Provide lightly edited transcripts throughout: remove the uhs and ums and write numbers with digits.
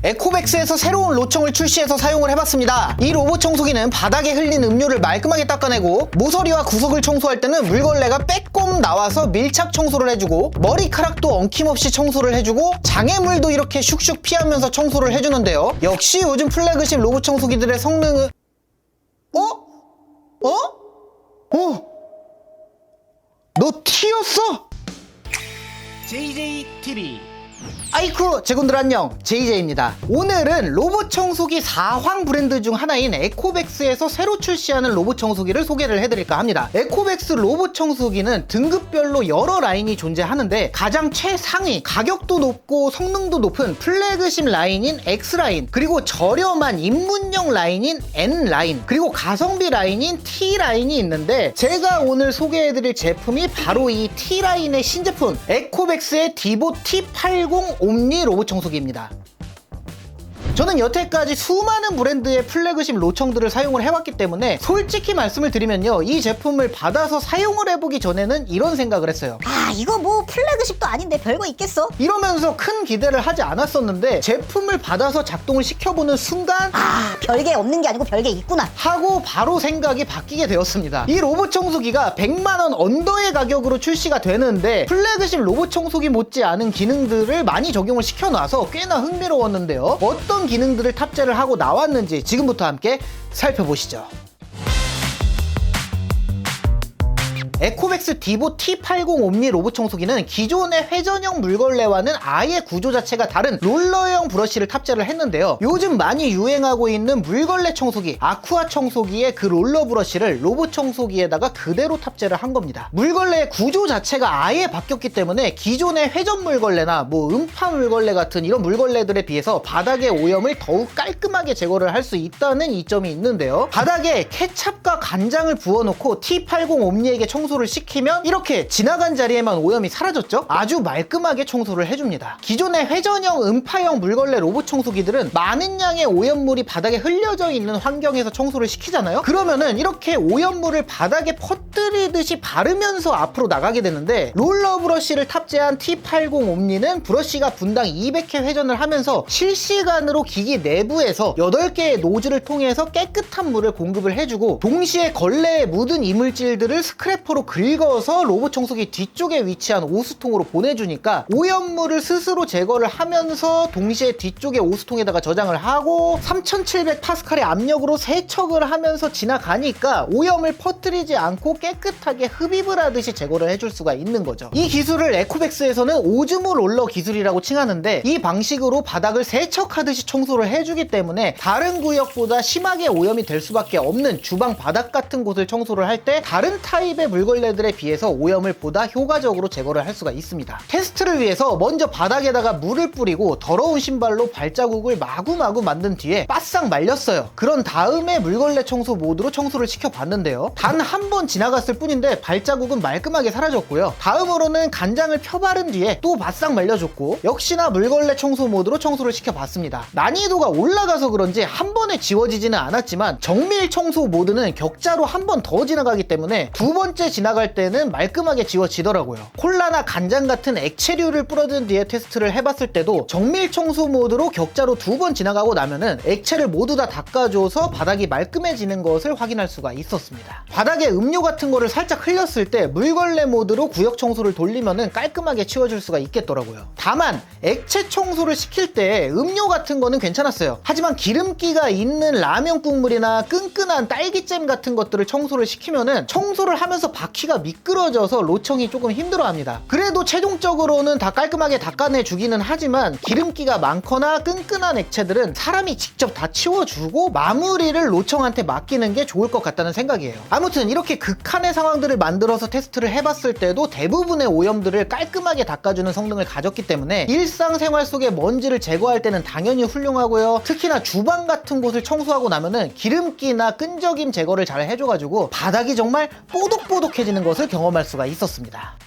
에코백스에서 새로운 로청을 출시해서 사용을 해봤습니다. 이 로봇 청소기는 바닥에 흘린 음료를 말끔하게 닦아내고 모서리와 구석을 청소할 때는 물걸레가 빼꼼 나와서 밀착 청소를 해주고 머리카락도 엉킴없이 청소를 해주고 장애물도 이렇게 슉슉 피하면서 청소를 해주는데요. 역시 요즘 플래그십 로봇 청소기들의 성능은 너 T였어? JJTV. 아이쿠 제군들 안녕, JJ입니다. 오늘은 로봇 청소기 4황 브랜드 중 하나인 에코백스에서 새로 출시하는 로봇 청소기를 소개를 해드릴까 합니다. 에코백스 로봇 청소기는 등급별로 여러 라인이 존재하는데 가장 최상위, 가격도 높고 성능도 높은 플래그십 라인인 X라인, 그리고 저렴한 입문용 라인인 N라인, 그리고 가성비 라인인 T라인이 있는데 제가 오늘 소개해드릴 제품이 바로 이 T라인의 신제품 에코백스의 디보 T80 옴니 로봇 청소기입니다. 저는 여태까지 수많은 브랜드의 플래그십 로청들을 사용을 해왔기 때문에 솔직히 말씀을 드리면요, 이 제품을 받아서 사용을 해보기 전에는 이런 생각을 했어요. 이거 뭐 플래그십도 아닌데 별거 있겠어? 이러면서 큰 기대를 하지 않았었는데 제품을 받아서 작동을 시켜보는 순간 별게 없는 게 아니고 별게 있구나 하고 바로 생각이 바뀌게 되었습니다. 이 로봇 청소기가 100만원 언더의 가격으로 출시가 되는데 플래그십 로봇 청소기 못지않은 기능들을 많이 적용을 시켜놔서 꽤나 흥미로웠는데요. 어떤 기능들을 탑재를 하고 나왔는지 지금부터 함께 살펴보시죠. 에코백스 디보 T80 옴니 로봇 청소기는 기존의 회전형 물걸레와는 아예 구조 자체가 다른 롤러형 브러쉬를 탑재를 했는데요. 요즘 많이 유행하고 있는 물걸레 청소기 아쿠아 청소기의 그 롤러 브러쉬를 로봇 청소기에다가 그대로 탑재를 한 겁니다. 물걸레의 구조 자체가 아예 바뀌었기 때문에 기존의 회전 물걸레나 음파 물걸레 같은 이런 물걸레들에 비해서 바닥의 오염을 더욱 깔끔하게 제거를 할 수 있다는 이점이 있는데요. 바닥에 케찹과 간장을 부어놓고 T80 옴니에게 청소를 시키면 이렇게 지나간 자리에만 오염이 사라졌죠? 아주 말끔하게 청소를 해줍니다. 기존의 회전형 음파형 물걸레 로봇 청소기들은 많은 양의 오염물이 바닥에 흘려져 있는 환경에서 청소를 시키잖아요? 그러면은 이렇게 오염물을 바닥에 퍼뜨리듯이 바르면서 앞으로 나가게 되는데 롤러 브러쉬를 탑재한 T80 옴니는 브러쉬가 분당 200회 회전을 하면서 실시간으로 기기 내부에서 8개의 노즐을 통해서 깨끗한 물을 공급을 해주고 동시에 걸레에 묻은 이물질들을 스크래퍼로 긁어서 로봇 청소기 뒤쪽에 위치한 오수통으로 보내주니까 오염물을 스스로 제거를 하면서 동시에 뒤쪽에 오수통에다가 저장을 하고 3700파스칼의 압력으로 세척을 하면서 지나가니까 오염을 퍼뜨리지 않고 깨끗하게 흡입을 하듯이 제거를 해줄 수가 있는 거죠. 이 기술을 에코백스에서는 오즈모 롤러 기술이라고 칭하는데 이 방식으로 바닥을 세척하듯이 청소를 해주기 때문에 다른 구역보다 심하게 오염이 될 수밖에 없는 주방 바닥 같은 곳을 청소를 할 때 다른 타입의 물걸레들에 비해서 오염을 보다 효과적으로 제거를 할 수가 있습니다. 테스트를 위해서 먼저 바닥에다가 물을 뿌리고 더러운 신발로 발자국을 마구마구 만든 뒤에 바싹 말렸어요. 그런 다음에 물걸레 청소 모드로 청소를 시켜봤는데요. 단 한 번 지나갔을 뿐인데 발자국은 말끔하게 사라졌고요. 다음으로는 간장을 펴바른 뒤에 또 바싹 말려줬고 역시나 물걸레 청소 모드로 청소를 시켜봤습니다. 난이도가 올라가서 그런지 한 번에 지워지지는 않았지만 정밀 청소 모드는 격자로 한 번 더 지나가기 때문에 두 번째 지나갈 때는 말끔하게 지워지더라고요. 콜라나 간장 같은 액체류를 뿌려준 뒤에 테스트를 해봤을 때도 정밀 청소 모드로 격자로 두 번 지나가고 나면은 액체를 모두 다 닦아줘서 바닥이 말끔해지는 것을 확인할 수가 있었습니다. 바닥에 음료 같은 거를 살짝 흘렸을 때 물걸레 모드로 구역 청소를 돌리면은 깔끔하게 치워줄 수가 있겠더라고요. 다만 액체 청소를 시킬 때 음료 같은 거는 괜찮았어요. 하지만 기름기가 있는 라면 국물이나 끈끈한 딸기잼 같은 것들을 청소를 시키면은 청소를 하면서 바퀴가 미끄러져서 로청이 조금 힘들어합니다. 그래도 최종적으로는 다 깔끔하게 닦아내 주기는 하지만 기름기가 많거나 끈끈한 액체들은 사람이 직접 다 치워주고 마무리를 로청한테 맡기는 게 좋을 것 같다는 생각이에요. 아무튼 이렇게 극한의 상황들을 만들어서 테스트를 해봤을 때도 대부분의 오염들을 깔끔하게 닦아주는 성능을 가졌기 때문에 일상생활 속의 먼지를 제거할 때는 당연히 훌륭하고요. 특히나 주방 같은 곳을 청소하고 나면은 기름기나 끈적임 제거를 잘 해줘가지고 바닥이 정말 뽀독뽀독해지는 것을 경험할 수가 있었습니다.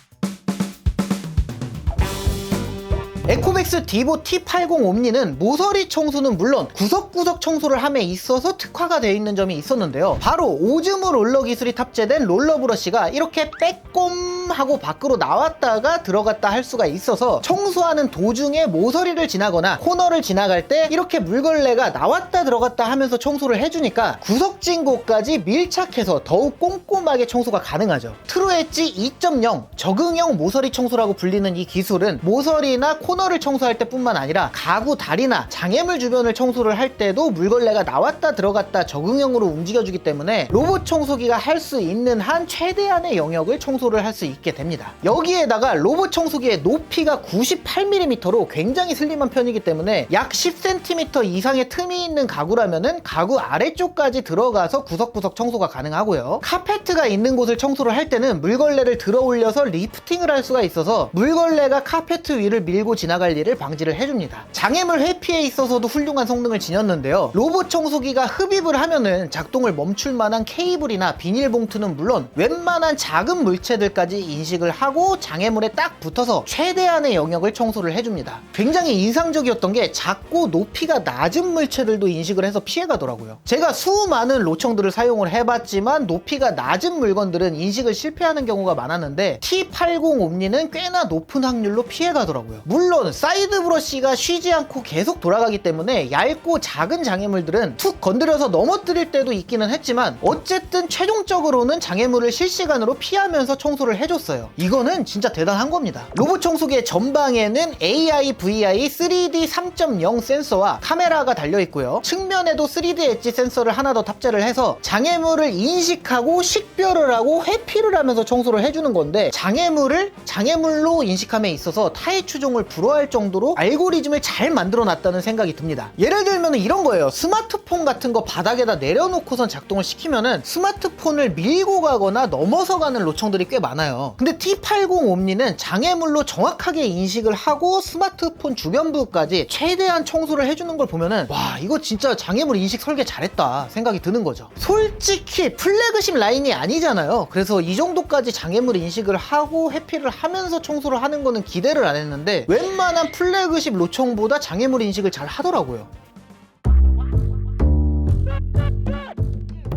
에코백스 디보 T80 옴니는 모서리 청소는 물론 구석구석 청소를 함에 있어서 특화가 되어 있는 점이 있었는데요. 바로 오즈모 롤러 기술이 탑재된 롤러 브러쉬가 이렇게 빼꼼 하고 밖으로 나왔다가 들어갔다 할 수가 있어서 청소하는 도중에 모서리를 지나거나 코너를 지나갈 때 이렇게 물걸레가 나왔다 들어갔다 하면서 청소를 해주니까 구석진 곳까지 밀착해서 더욱 꼼꼼하게 청소가 가능하죠. 트루엣지 2.0 적응형 모서리 청소라고 불리는 이 기술은 모서리나 코너를 청소할 때뿐만 아니라 가구 다리나 장애물 주변을 청소를 할 때도 물걸레가 나왔다 들어갔다 적응형으로 움직여주기 때문에 로봇 청소기가 할 수 있는 한 최대한의 영역을 청소를 할 수 있게 됩니다. 여기에다가 로봇 청소기의 높이가 98mm로 굉장히 슬림한 편이기 때문에 약 10cm 이상의 틈이 있는 가구라면은 가구 아래쪽까지 들어가서 구석구석 청소가 가능하고요. 카페트가 있는 곳을 청소를 할 때는 물걸레를 들어 올려서 리프팅을 할 수가 있어서 물걸레가 카페트 위를 밀고 지나갈 일을 방지를 해줍니다. 장애물 회피에 있어서도 훌륭한 성능을 지녔는데요. 로봇 청소기가 흡입을 하면은 작동을 멈출 만한 케이블이나 비닐봉투는 물론 웬만한 작은 물체들까지 인식을 하고 장애물에 딱 붙어서 최대한의 영역을 청소를 해줍니다. 굉장히 인상적이었던 게 작고 높이가 낮은 물체들도 인식을 해서 피해가더라고요. 제가 수많은 로청들을 사용을 해봤지만 높이가 낮은 물건들은 인식을 실패하는 경우가 많았는데 T80 옴니는 꽤나 높은 확률로 피해가더라고요. 물론 사이드 브러쉬가 쉬지 않고 계속 돌아가기 때문에 얇고 작은 장애물들은 툭 건드려서 넘어뜨릴 때도 있기는 했지만 어쨌든 최종적으로는 장애물을 실시간으로 피하면서 청소를 해줬어요. 이거는 진짜 대단한 겁니다. 로봇 청소기의 전방에는 AI, VI, 3D 3.0 센서와 카메라가 달려있고요. 측면에도 3D 엣지 센서를 하나 더 탑재를 해서 장애물을 인식하고 식별을 하고 회피를 하면서 청소를 해주는 건데 장애물을 장애물로 인식함에 있어서 타의 추종을 불허할 정도로 알고리즘을 잘 만들어 놨다는 생각이 듭니다. 예를 들면 이런 거예요. 스마트폰 같은 거 바닥에다 내려놓고선 작동을 시키면은 스마트폰을 밀고 가거나 넘어서 가는 로청들이 꽤 많아요. 근데 T80 옴니는 장애물로 정확하게 인식을 하고 스마트폰 주변부까지 최대한 청소를 해주는 걸 보면은 와, 이거 진짜 장애물 인식 설계 잘했다 생각이 드는 거죠. 솔직히 플래그십 라인이 아니잖아요. 그래서 이 정도까지 장애물 인식을 하고 회피를 하면서 청소를 하는 거는 기대를 안 했는데 웬만한 플래그십 로청보다 장애물 인식을 잘 하더라고요.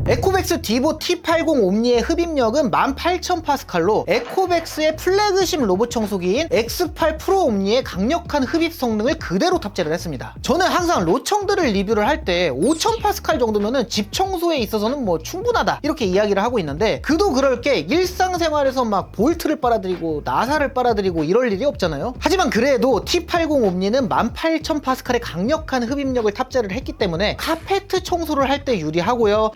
에코백스 디보 T80 옴니의 흡입력은 18,000파스칼로 에코백스의 플래그십 로봇 청소기인 X8 프로 옴니의 강력한 흡입 성능을 그대로 탑재를 했습니다. 저는 항상 로청들을 리뷰를 할 때 5,000파스칼 정도면은 집 청소에 있어서는 뭐 충분하다 이렇게 이야기를 하고 있는데 그도 그럴 게 일상생활에서 막 볼트를 빨아들이고 나사를 빨아들이고 이럴 일이 없잖아요. 하지만 그래도 T80 옴니는 18,000파스칼의 강력한 흡입력을 탑재를 했기 때문에 카페트 청소를 할 때 유리하고요.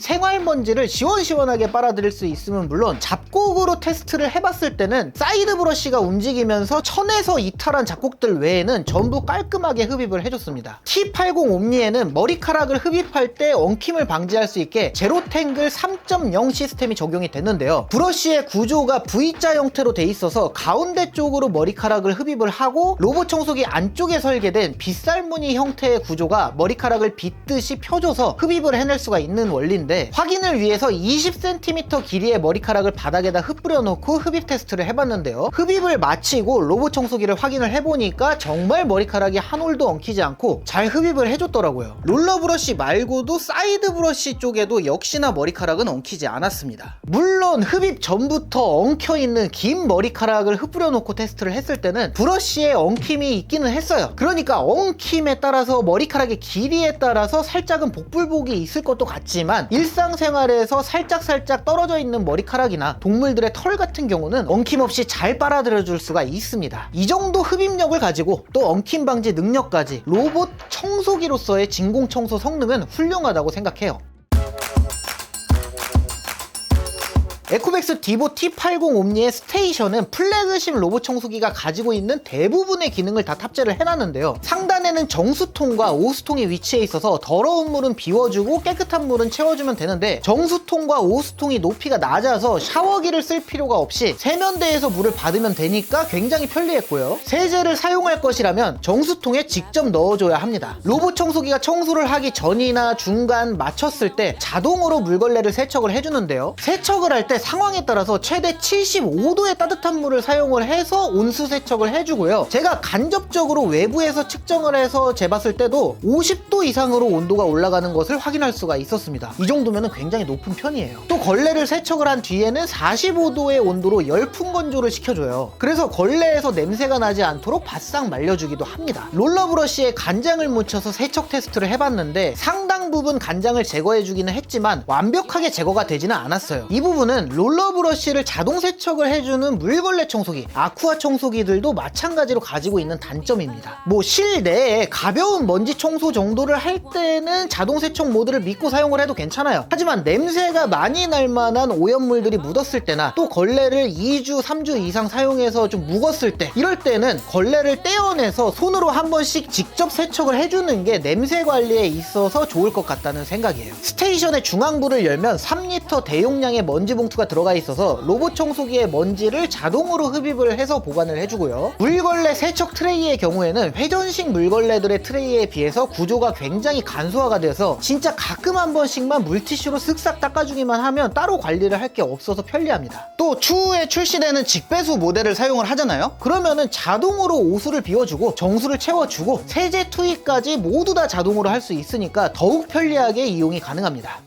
먼지를 시원시원하게 빨아들일 수 있으면 물론 잡곡으로 테스트를 해봤을 때는 사이드 브러쉬가 움직이면서 천에서 이탈한 잡곡들 외에는 전부 깔끔하게 흡입을 해줬습니다. T80 옴니에는 머리카락을 흡입할 때 엉킴을 방지할 수 있게 제로탱글 3.0 시스템이 적용이 됐는데요. 브러쉬의 구조가 V자 형태로 돼 있어서 가운데 쪽으로 머리카락을 흡입을 하고 로봇 청소기 안쪽에 설계된 빗살무늬 형태의 구조가 머리카락을 빗듯이 펴줘서 흡입을 해낼 수가 있는 원리인데 확인을 위해서 20cm 길이의 머리카락을 바닥에다 흩뿌려 놓고 흡입 테스트를 해봤는데요. 흡입을 마치고 로봇 청소기를 확인을 해보니까 정말 머리카락이 한 올도 엉키지 않고 잘 흡입을 해줬더라고요. 롤러 브러쉬 말고도 사이드 브러쉬 쪽에도 역시나 머리카락은 엉키지 않았습니다. 물론 흡입 전부터 엉켜있는 긴 머리카락을 흩뿌려 놓고 테스트를 했을 때는 브러쉬에 엉킴이 있기는 했어요. 그러니까 엉킴에 따라서 머리카락의 길이에 따라서 살짝은 복불복이 있을 것도 같지만 일상생활에서 살짝 떨어져 있는 머리카락이나 동물들의 털 같은 경우는 엉킴없이 잘 빨아들여줄 수가 있습니다. 이 정도 흡입력을 가지고 또 엉킴 방지 능력까지 로봇 청소기로서의 진공청소 성능은 훌륭하다고 생각해요. 에코백스 디보 T80 옴니의 스테이션은 플래그십 로봇 청소기가 가지고 있는 대부분의 기능을 다 탑재를 해놨는데요. 상단에는 정수통과 오수통이 위치해 있어서 더러운 물은 비워주고 깨끗한 물은 채워주면 되는데 정수통과 오수통이 높이가 낮아서 샤워기를 쓸 필요가 없이 세면대에서 물을 받으면 되니까 굉장히 편리했고요. 세제를 사용할 것이라면 정수통에 직접 넣어줘야 합니다. 로봇 청소기가 청소를 하기 전이나 중간 마쳤을 때 자동으로 물걸레를 세척을 해주는데요. 세척을 할 때 상황에 따라서 최대 75도의 따뜻한 물을 사용을 해서 온수 세척을 해주고요. 제가 간접적으로 외부에서 측정을 해서 재봤을 때도 50도 이상으로 온도가 올라가는 것을 확인할 수가 있었습니다. 이 정도면 굉장히 높은 편이에요. 또 걸레를 세척을 한 뒤에는 45도의 온도로 열풍 건조를 시켜줘요. 그래서 걸레에서 냄새가 나지 않도록 바싹 말려주기도 합니다. 롤러 브러쉬에 간장을 묻혀서 세척 테스트를 해봤는데 상당 부분 간장을 제거해주기는 했지만 완벽하게 제거가 되지는 않았어요. 이 부분은 롤러 브러쉬를 자동 세척을 해주는 물걸레 청소기, 아쿠아 청소기들도 마찬가지로 가지고 있는 단점입니다. 뭐 실내에 가벼운 먼지 청소 정도를 할 때는 자동 세척 모드를 믿고 사용을 해도 괜찮아요. 하지만 냄새가 많이 날 만한 오염물들이 묻었을 때나 또 걸레를 2주, 3주 이상 사용해서 좀 묵었을 때, 이럴 때는 걸레를 떼어내서 손으로 한 번씩 직접 세척을 해주는 게 냄새 관리에 있어서 좋을 것 같다는 생각이에요. 스테이션의 중앙부를 열면 3리터 대용량의 먼지 봉투가 들어가 있어서 로봇 청소기의 먼지를 자동으로 흡입을 해서 보관을 해주고요. 물걸레 세척 트레이의 경우에는 회전식 물걸레들의 트레이에 비해서 구조가 굉장히 간소화가 돼서 진짜 가끔 한 번씩만 물티슈로 쓱싹 닦아주기만 하면 따로 관리를 할 게 없어서 편리합니다. 또 추후에 출시되는 직배수 모델을 사용을 하잖아요. 그러면은 자동으로 오수를 비워주고 정수를 채워주고 세제 투입까지 모두 다 자동으로 할 수 있으니까 더욱 편리하게 이용이 가능합니다.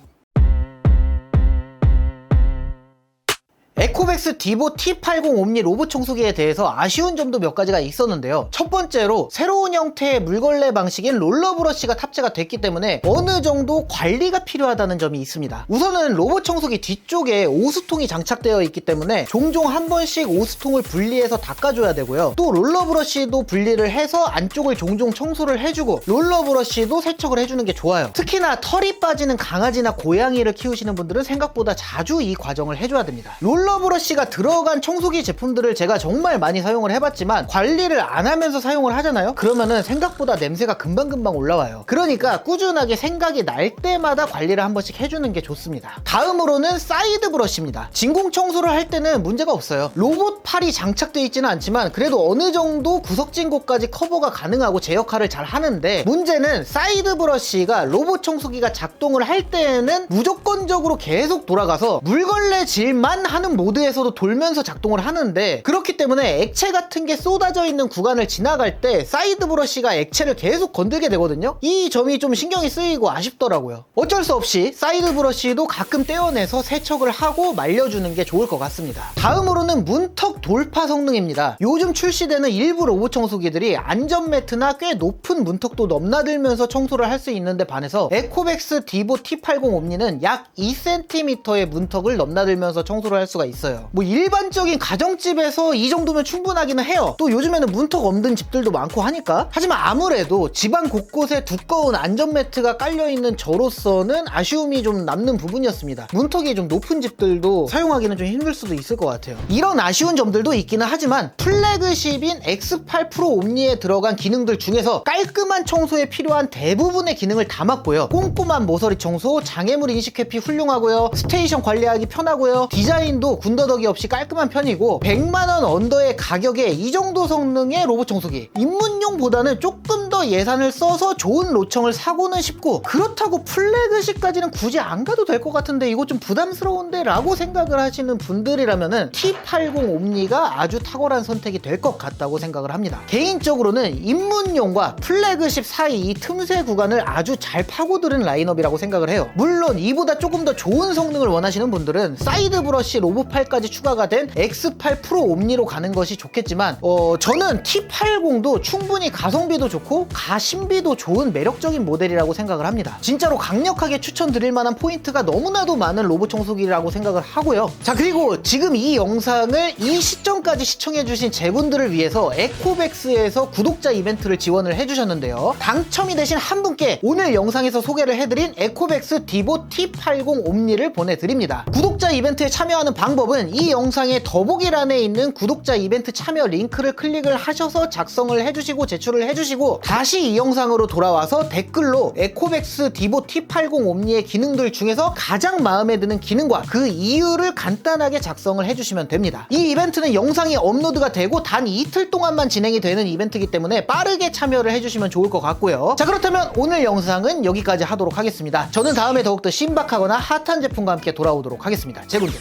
에코백스 디보 T80 옴니 로봇 청소기에 대해서 아쉬운 점도 몇 가지가 있었는데요. 첫 번째로 새로운 형태의 물걸레 방식인 롤러 브러쉬가 탑재가 됐기 때문에 어느 정도 관리가 필요하다는 점이 있습니다. 우선은 로봇 청소기 뒤쪽에 오수통이 장착되어 있기 때문에 종종 한 번씩 오수통을 분리해서 닦아줘야 되고요. 또 롤러 브러쉬도 분리를 해서 안쪽을 종종 청소를 해주고 롤러 브러쉬도 세척을 해주는 게 좋아요. 특히나 털이 빠지는 강아지나 고양이를 키우시는 분들은 생각보다 자주 이 과정을 해줘야 됩니다. 롤러 브러쉬가 들어간 청소기 제품들을 제가 정말 많이 사용을 해봤지만 관리를 안 하면서 사용을 하잖아요? 그러면은 생각보다 냄새가 금방금방 올라와요. 그러니까 꾸준하게 생각이 날 때마다 관리를 한 번씩 해주는 게 좋습니다. 다음으로는 사이드 브러쉬입니다. 진공 청소를 할 때는 문제가 없어요. 로봇 팔이 장착되어 있지는 않지만 그래도 어느 정도 구석진 곳까지 커버가 가능하고 제 역할을 잘 하는데, 문제는 사이드 브러쉬가 로봇 청소기가 작동을 할 때에는 무조건적으로 계속 돌아가서 물걸레 질만 하는 모드에서도 돌면서 작동을 하는데, 그렇기 때문에 액체 같은 게 쏟아져 있는 구간을 지나갈 때 사이드 브러쉬가 액체를 계속 건들게 되거든요. 이 점이 좀 신경이 쓰이고 아쉽더라고요. 어쩔 수 없이 사이드 브러쉬도 가끔 떼어내서 세척을 하고 말려주는 게 좋을 것 같습니다. 다음으로는 문턱 돌파 성능입니다. 요즘 출시되는 일부 로봇 청소기들이 안전 매트나 꽤 높은 문턱도 넘나들면서 청소를 할 수 있는데 반해서 에코백스 디보 T80 옴니는 약 2cm의 문턱을 넘나들면서 청소를 할 수가 있어요. 뭐 일반적인 가정집에서 이 정도면 충분하기는 해요. 또 요즘에는 문턱 없는 집들도 많고 하니까. 하지만 아무래도 집안 곳곳에 두꺼운 안전 매트가 깔려있는 저로서는 아쉬움이 좀 남는 부분이었습니다. 문턱이 좀 높은 집들도 사용하기는 좀 힘들 수도 있을 것 같아요. 이런 아쉬운 점들도 있기는 하지만 플래그십인 X8 프로 옴니에 들어간 기능들 중에서 깔끔한 청소에 필요한 대부분의 기능을 담았고요. 꼼꼼한 모서리 청소, 장애물 인식 회피 훌륭하고요. 스테이션 관리하기 편하고요. 디자인도 군더더기 없이 깔끔한 편이고 100만원 언더의 가격에 이 정도 성능의 로봇 청소기, 입문용보다는 조금 더 예산을 써서 좋은 로청을 사고는 싶고, 그렇다고 플래그십까지는 굳이 안 가도 될 것 같은데 이거 좀 부담스러운데 라고 생각을 하시는 분들이라면은 T80 옴니가 아주 탁월한 선택이 될 것 같다고 생각을 합니다. 개인적으로는 입문용과 플래그십 사이 이 틈새 구간을 아주 잘 파고드는 라인업이라고 생각을 해요. 물론 이보다 조금 더 좋은 성능을 원하시는 분들은 사이드 브러쉬 로봇팔까지 추가가 된 X8 프로 옴니로 가는 것이 좋겠지만 저는 T80도 충분히 가성비도 좋고 가심비도 좋은 매력적인 모델이라고 생각을 합니다. 진짜로 강력하게 추천드릴 만한 포인트가 너무나도 많은 로봇 청소기라고 생각을 하고요. 자, 그리고 지금 이 영상을 이 시점까지 시청해주신 제분들을 위해서 에코백스에서 구독자 이벤트를 지원을 해주셨는데요. 당첨이 되신 한 분께 오늘 영상에서 소개를 해드린 에코백스 디보 T80 옴니를 보내드립니다. 구독자 이벤트에 참여하는 방법은 이 영상의 더보기란에 있는 구독자 이벤트 참여 링크를 클릭을 하셔서 작성을 해주시고 제출을 해주시고, 다시 이 영상으로 돌아와서 댓글로 에코백스 디보 T80 옴니의 기능들 중에서 가장 마음에 드는 기능과 그 이유를 간단하게 작성을 해주시면 됩니다. 이 이벤트는 영상이 업로드가 되고 단 이틀 동안만 진행이 되는 이벤트이기 때문에 빠르게 참여를 해주시면 좋을 것 같고요. 자, 그렇다면 오늘 영상은 여기까지 하도록 하겠습니다. 저는 다음에 더욱더 신박하거나 핫한 제품과 함께 돌아오도록 하겠습니다. 제분들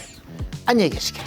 안녕히 계시게.